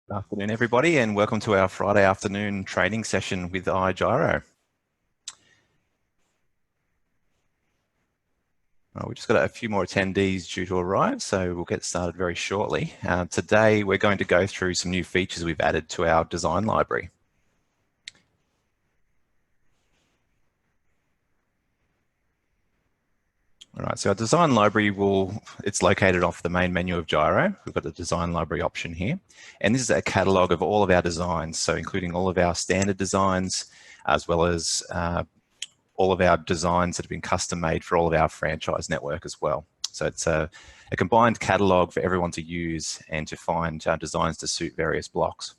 Good afternoon, everybody, and welcome to our Friday afternoon training session with iGyro. We've just got a few more attendees due to arrive, so we'll get started very shortly. Today, we're going to go through some new features we've added to our design library. All right, so our design library it's located off the main menu of Gyro. We've got the design library option here. And this is a catalog of all of our designs, so including all of our standard designs, as well as all of our designs that have been custom made for all of our franchise network as well. So it's a combined catalog for everyone to use and to find designs to suit various blocks.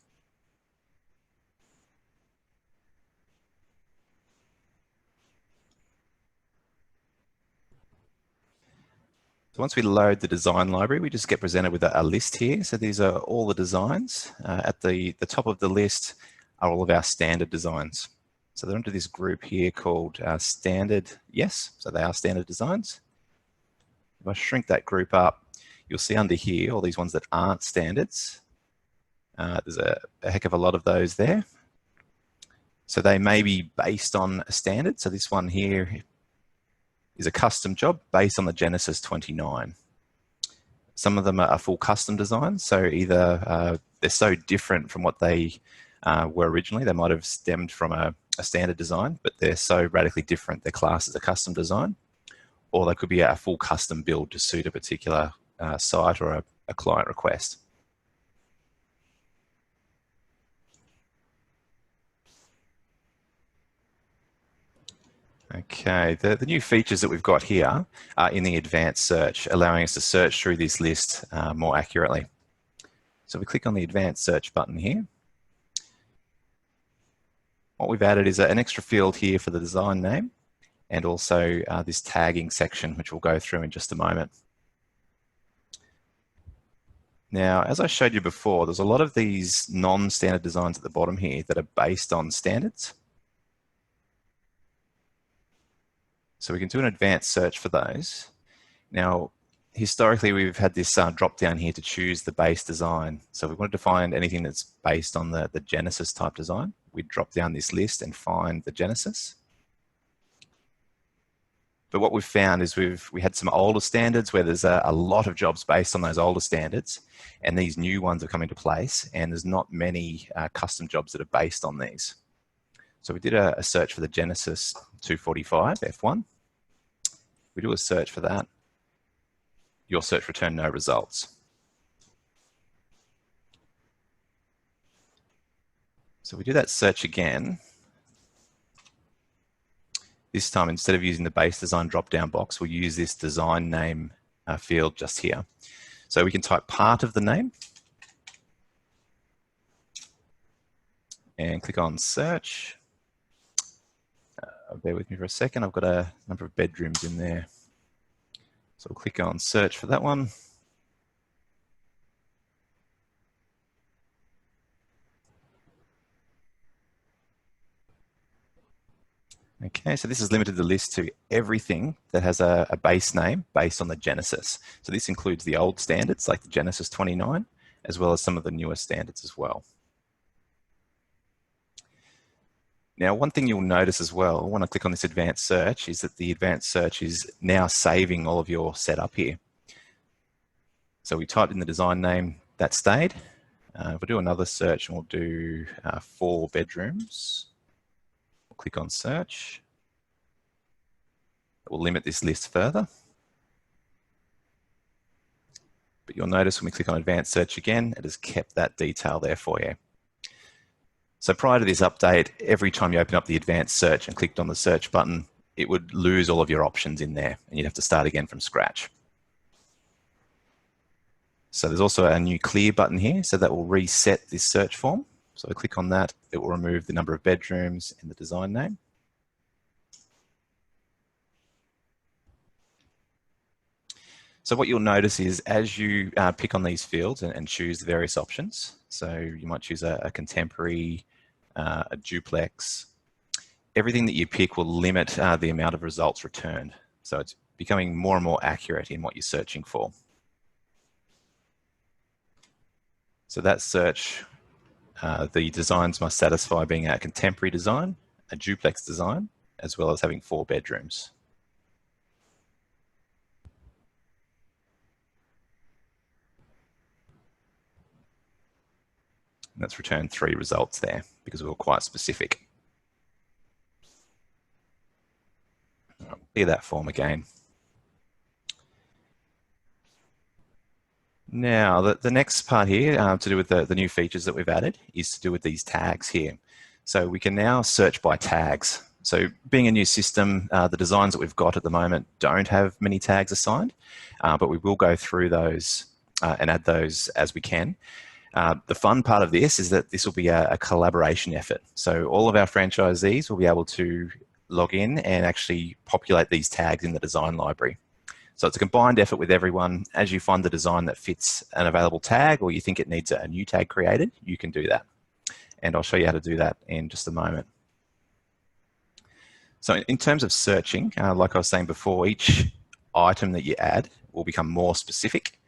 So once we load the design library, we just get presented with a list here. So these are all the designs. At the top of the list are all of our standard designs. So they're under this group here called standard, yes, so they are standard designs. If I shrink that group up, you'll see under here all these ones that aren't standards. There's a heck of a lot of those there. So they may be based on a standard. So this one here is a custom job based on the Genesis 29. Some of them are full custom designs, so either they're so different from what they were originally, they might have stemmed from a standard design, but they're so radically different, they're classed as a custom design, or they could be a full custom build to suit a particular site or a client request. Okay, the new features that we've got here are in the advanced search, allowing us to search through this list more accurately. So we click on the advanced search button here. What we've added is an extra field here for the design name and also this tagging section, which we'll go through in just a moment. Now, as I showed you before, there's a lot of these non-standard designs at the bottom here that are based on standards. So we can do an advanced search for those. Now, historically, we've had this drop down here to choose the base design. So if we wanted to find anything that's based on the Genesis type design, we'd drop down this list and find the Genesis. But what we've found is we had some older standards where there's a lot of jobs based on those older standards, and these new ones have come into place, and there's not many custom jobs that are based on these. So we did a search for the Genesis 245 F1. We do a search for that. Your search returned no results. So we do that search again. This time, instead of using the base design drop-down box, we'll use this design name field just here. So we can type part of the name and click on search. Bear with me for a second. I've got a number of bedrooms in there. So we'll click on search for that one. Okay, so this has limited the list to everything that has a base name based on the Genesis. So this includes the old standards like the Genesis 29, as well as some of the newer standards as well. Now, one thing you'll notice as well when I click on this advanced search is that the advanced search is now saving all of your setup here. So we typed in the design name, that stayed. We'll do another search and we'll do 4 bedrooms. We'll click on search. We'll limit this list further. But you'll notice when we click on advanced search again, it has kept that detail there for you. So prior to this update, every time you open up the advanced search and clicked on the search button, it would lose all of your options in there and you'd have to start again from scratch. So there's also a new clear button here, so that will reset this search form. So I click on that, it will remove the number of bedrooms and the design name. So what you'll notice is as you pick on these fields and choose the various options, so you might choose a contemporary, a duplex, everything that you pick will limit the amount of results returned. So it's becoming more and more accurate in what you're searching for. So that search The designs must satisfy being a contemporary design, a duplex design, as well as having 4 bedrooms. And that's returned 3 results there because we were quite specific. I'll clear that form again. Now, the next part here to do with the new features that we've added is to do with these tags here. So we can now search by tags. So being a new system, the designs that we've got at the moment don't have many tags assigned, but we will go through those and add those as we can. The fun part of this is that this will be a collaboration effort. So all of our franchisees will be able to log in and actually populate these tags in the design library. So it's a combined effort with everyone. As you find the design that fits an available tag or you think it needs a new tag created, you can do that. And I'll show you how to do that in just a moment. So in terms of searching, like I was saying before, each item that you add will become more specific,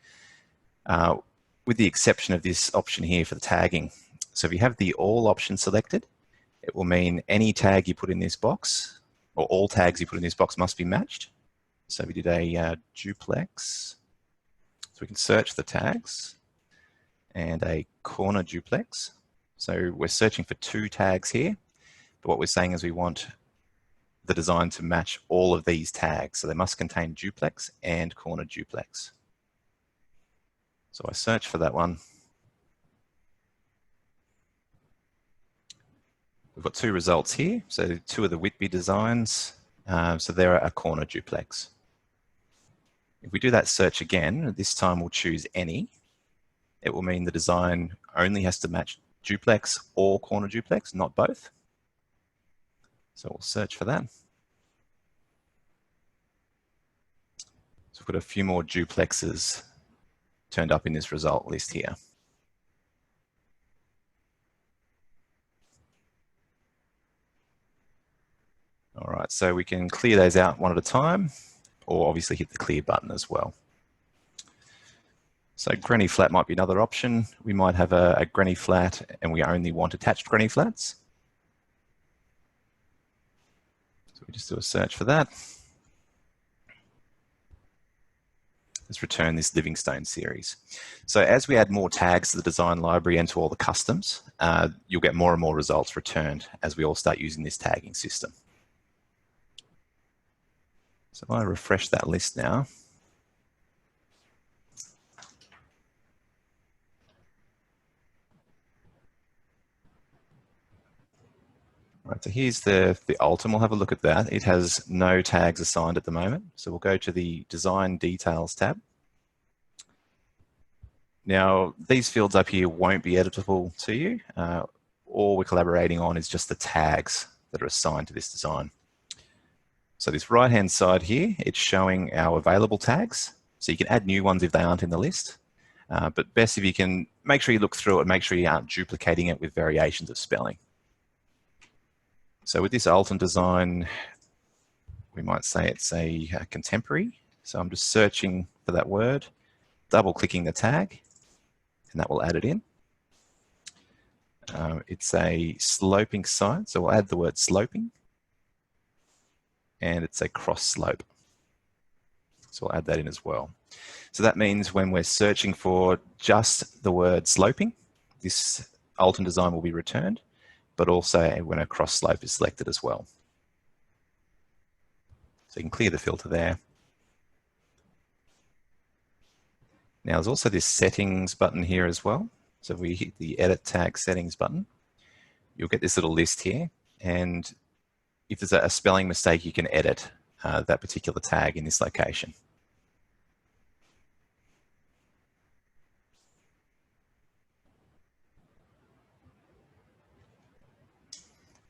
with the exception of this option here for the tagging. So if you have the all option selected, it will mean any tag you put in this box, or all tags you put in this box must be matched. So we did a duplex. So we can search the tags and a corner duplex. So we're searching for 2 tags here, but what we're saying is we want the design to match all of these tags. So they must contain duplex and corner duplex. So I search for that one. We've got 2 results here. So 2 of the Whitby designs. So they're a corner duplex. If we do that search again, this time we'll choose any. It will mean the design only has to match duplex or corner duplex, not both. So we'll search for that. So we've got a few more duplexes turned up in this result list here. All right, so we can clear those out one at a time, or obviously hit the clear button as well. So granny flat might be another option. We might have a granny flat and we only want attached granny flats. So we just do a search for that. Let's return this Livingstone series. So as we add more tags to the design library and to all the customs, you'll get more and more results returned as we all start using this tagging system. So if I refresh that list now, right, so here's the Alton. We'll have a look at that. It has no tags assigned at the moment. So we'll go to the Design Details tab. Now, these fields up here won't be editable to you. All we're collaborating on is just the tags that are assigned to this design. So this right-hand side here, it's showing our available tags. So you can add new ones if they aren't in the list. But best if you can make sure you look through it and make sure you aren't duplicating it with variations of spelling. So with this Alton design, we might say it's a contemporary. So I'm just searching for that word, double-clicking the tag, and that will add it in. It's a sloping side, so we'll add the word sloping. And it's a cross slope. So we'll add that in as well. So that means when we're searching for just the word sloping, this Alton design will be returned, but also when a cross slope is selected as well. So you can clear the filter there. Now there's also this settings button here as well. So if we hit the edit tag settings button, you'll get this little list here. And if there's a spelling mistake, you can edit that particular tag in this location.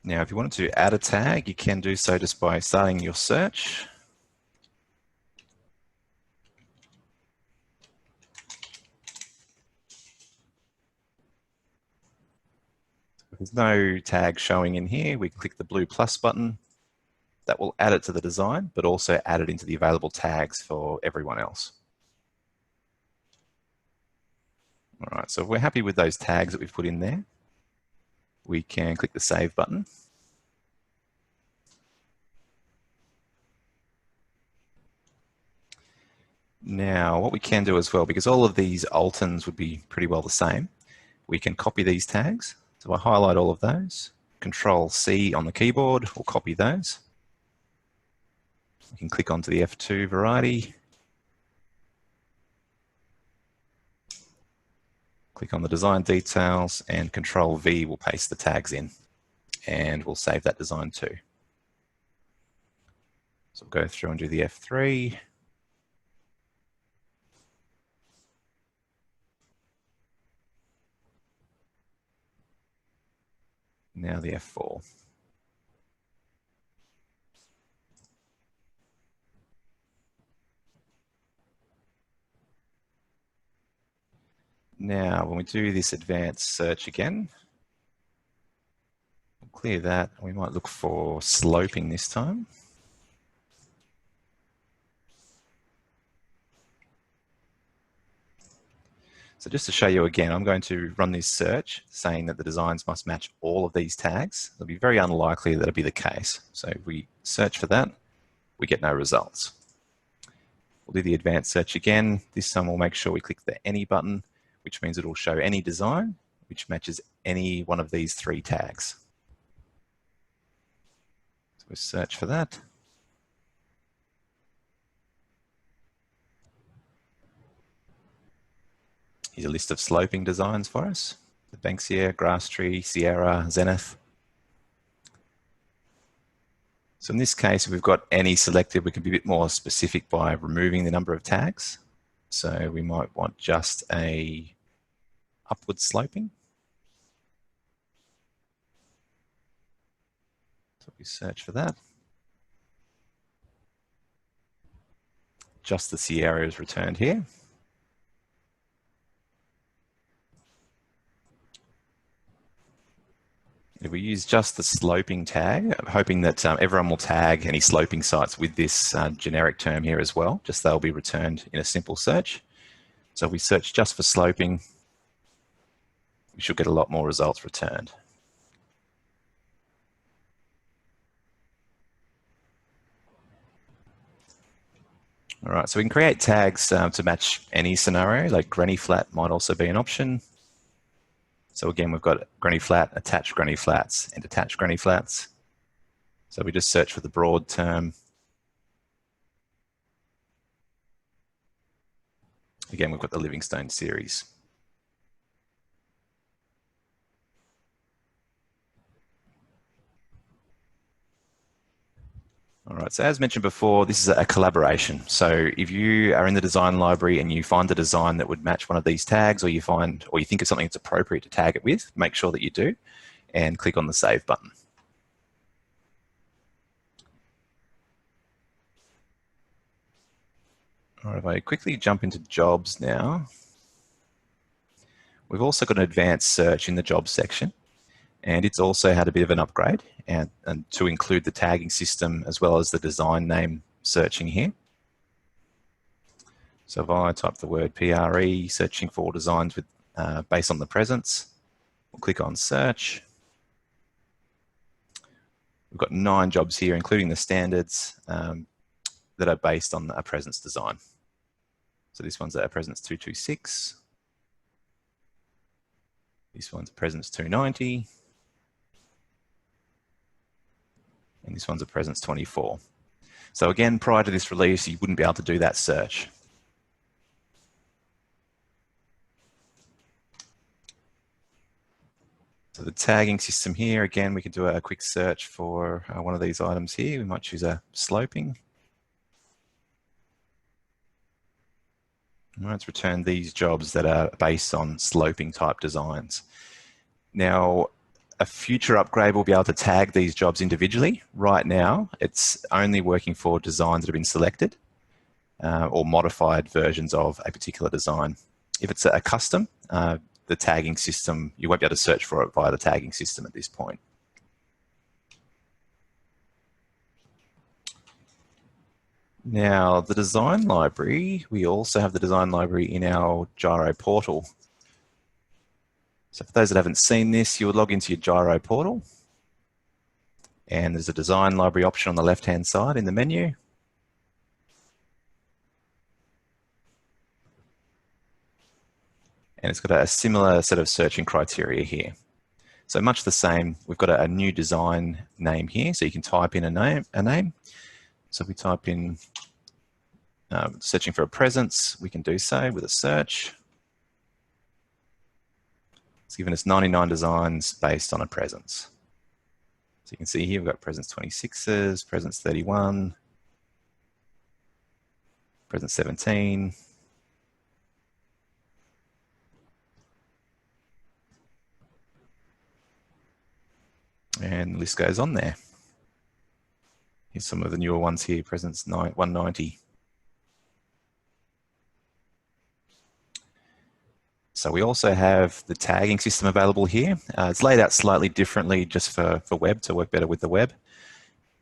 Now, if you wanted to add a tag, you can do so just by starting your search. If there's no tag showing in here, we click the blue plus button. That will add it to the design, but also add it into the available tags for everyone else. All right, so if we're happy with those tags that we've put in there, we can click the Save button. Now, what we can do as well, because all of these Altons would be pretty well the same, we can copy these tags. So I highlight all of those, Control C on the keyboard, we'll copy those. We can click onto the F2 variety, click on the design details, and Control V will paste the tags in, and we'll save that design too. So we'll go through and do the F3. Now the F4. Now, when we do this advanced search again, we'll clear that. We might look for sloping this time. So just to show you again, I'm going to run this search saying that the designs must match all of these tags. It'll be very unlikely that it'll be the case. So if we search for that, we get no results. We'll do the advanced search again. This time we'll make sure we click the Any button, which means it will show any design which matches any one of these 3 tags. So we search for that. Here's a list of sloping designs for us. The Banksia, Grass Tree, Sierra, Zenith. So in this case, if we've got any selected, we can be a bit more specific by removing the number of tags. So we might want just a upward sloping. So we search for that. Just the Sierra is returned here. If we use just the sloping tag, I'm hoping that everyone will tag any sloping sites with this generic term here as well, just they'll be returned in a simple search. So if we search just for sloping, we should get a lot more results returned. All right, so we can create tags to match any scenario, like granny flat might also be an option. So again, we've got granny flat, attached granny flats, and detached granny flats. So we just search for the broad term. Again, we've got the Livingstone series. All right, so as mentioned before, this is a collaboration. So if you are in the design library and you find a design that would match one of these tags, or you think of something that's appropriate to tag it with, make sure that you do, and click on the Save button. All right, if I quickly jump into jobs now, we've also got an advanced search in the jobs section. And it's also had a bit of an upgrade and to include the tagging system as well as the design name searching here. So if I type the word PRE, searching for designs with based on the presence, we'll click on search. We've got 9 jobs here, including the standards that are based on a presence design. So this one's a presence 226. This one's a presence 290. And this one's a presence 24. So again, prior to this release, you wouldn't be able to do that search. So the tagging system here, again, we can do a quick search for one of these items here. We might choose a sloping. All right, let's return these jobs that are based on sloping type designs. Now, a future upgrade will be able to tag these jobs individually. Right now, it's only working for designs that have been selected or modified versions of a particular design. If it's a custom, the tagging system, you won't be able to search for it via the tagging system at this point. Now, the design library, we also have the design library in our Gyro portal. So for those that haven't seen this, you would log into your Gyro portal, and there's a design library option on the left-hand side in the menu. And it's got a similar set of searching criteria here. So much the same, we've got a new design name here, so you can type in a name. So if we type in searching for a presence, we can do so with a search. It's given us 99 designs based on a presence. So you can see here we've got presence 26s, presence 31, presence 17, and the list goes on there. Here's some of the newer ones here, presence 190. So we also have the tagging system available here. It's laid out slightly differently just for web to work better with the web.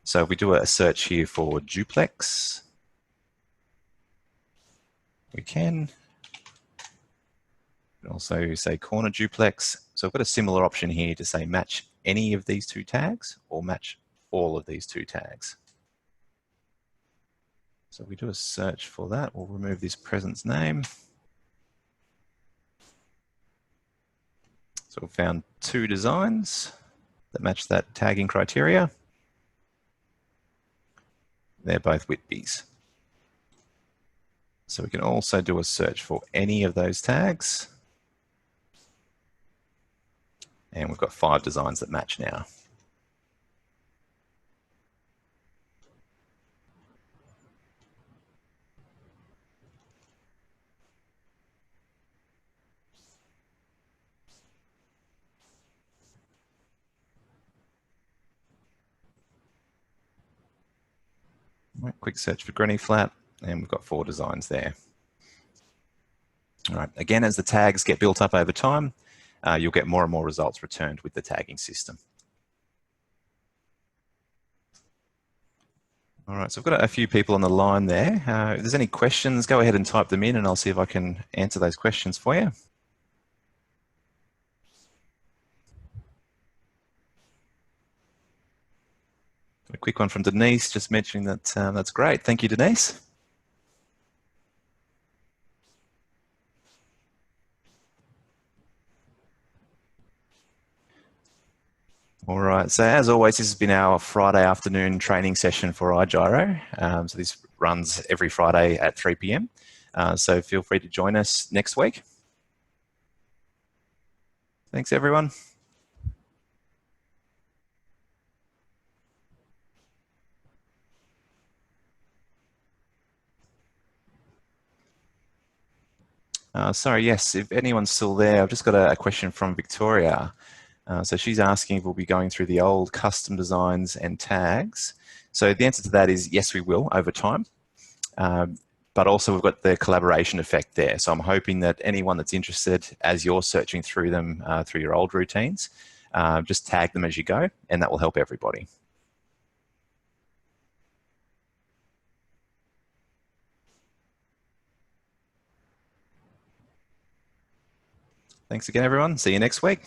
So if we do a search here for duplex, we can also say corner duplex. So I've got a similar option here to say match any of these two tags or match all of these two tags. So if we do a search for that, we'll remove this presence name. So we've found two designs that match that tagging criteria. They're both Whitby's. So we can also do a search for any of those tags. And we've got 5 designs that match now. Right, quick search for granny flat, and we've got 4 designs there. All right, again, as the tags get built up over time, you'll get more and more results returned with the tagging system. All right, so I've got a few people on the line there. If there's any questions, go ahead and type them in and I'll see if I can answer those questions for you. A quick one from Denise, just mentioning that that's great. Thank you, Denise. All right, so as always, this has been our Friday afternoon training session for iGyro. So this runs every Friday at 3 p.m. So feel free to join us next week. Thanks, everyone. Sorry, yes, if anyone's still there, I've just got a question from Victoria. So she's asking if we'll be going through the old custom designs and tags. So the answer to that is yes, we will over time. But also we've got the collaboration effect there. So I'm hoping that anyone that's interested, as you're searching through them through your old routines, just tag them as you go, and that will help everybody. Thanks again, everyone. See you next week.